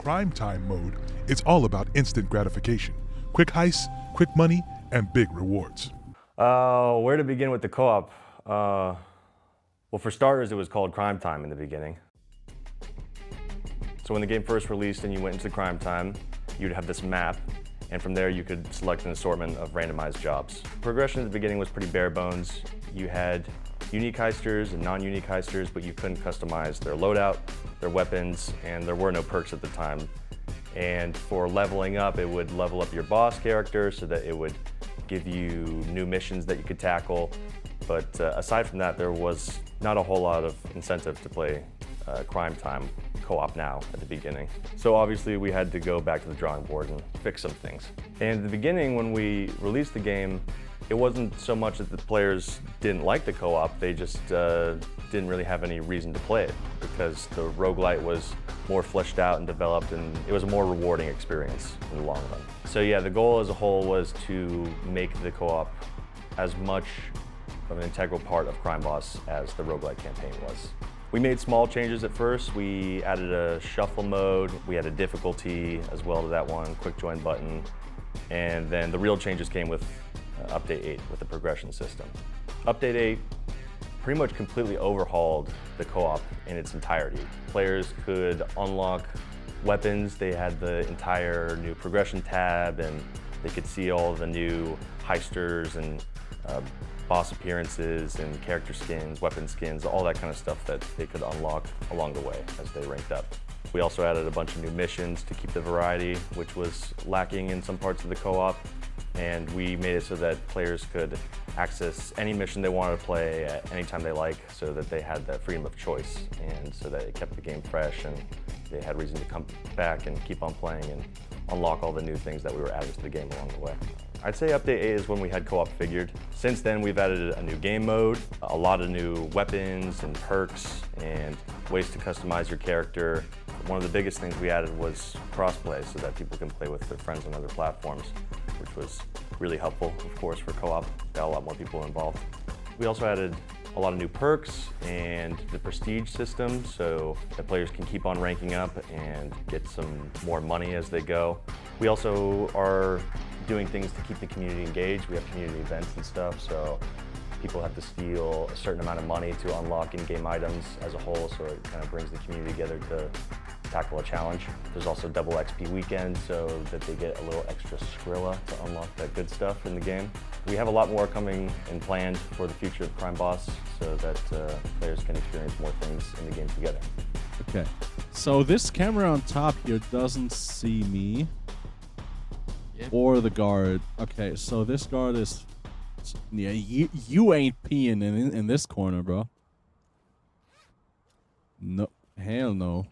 Crime Time mode is all about instant gratification, quick heists, quick money, and big rewards. Where to begin with the co-op? Well, for starters, it was called Crime Time in the beginning. So when the game first released and you went into Crime Time, you'd have this map, and from there you could select an assortment of randomized jobs. Progression at the beginning was pretty bare bones. You had unique heisters and non-unique heisters, but you couldn't customize their loadout, their weapons, and there were no perks at the time. And for leveling up, it would level up your boss character so that it would give you new missions that you could tackle. But aside from that, there was not a whole lot of incentive to play Crime Time co-op now at the beginning. So obviously we had to go back to the drawing board and fix some things. And at the beginning, when we released the game, it wasn't so much that the players didn't like the co-op, they just didn't really have any reason to play it because the roguelite was more fleshed out and developed, and it was a more rewarding experience in the long run. So yeah, the goal as a whole was to make the co-op as much of an integral part of Crime Boss as the roguelite campaign was. We made small changes at first. We added a shuffle mode, we added difficulty as well to that one, quick join button, and then the real changes came with Update 8 with the progression system. Update 8 pretty much completely overhauled the co-op in its entirety. Players could unlock weapons, they had the entire new progression tab, and they could see all the new heisters and boss appearances and character skins, weapon skins, all that kind of stuff that they could unlock along the way as they ranked up. We also added a bunch of new missions to keep the variety, which was lacking in some parts of the co-op. And we made it so that players could access any mission they wanted to play at any time they like, so that they had that freedom of choice, and so that it kept the game fresh and they had reason to come back and keep on playing and unlock all the new things that we were adding to the game along the way. I'd say Update 8 is when we had co-op figured. Since then, we've added a new game mode, a lot of new weapons and perks, and ways to customize your character. One of the biggest things we added was crossplay, so that people can play with their friends on other platforms, which was really helpful, of course, for co-op. Got a lot more people involved. We also added a lot of new perks and the prestige system, so that players can keep on ranking up and get some more money as they go. We also are doing things to keep the community engaged. We have community events and stuff, so people have to steal a certain amount of money to unlock in-game items as a whole, so it kind of brings the community together to tackle a challenge. There's also double XP weekend, so that they get a little extra Skrilla to unlock that good stuff in the game. We have a lot more coming and planned for the future of Crime Boss, so that players can experience more things in the game together. Okay, so this camera on top here doesn't see me or the guard. Okay, so this guard is, yeah, you ain't peeing in this corner, bro. No, hell no.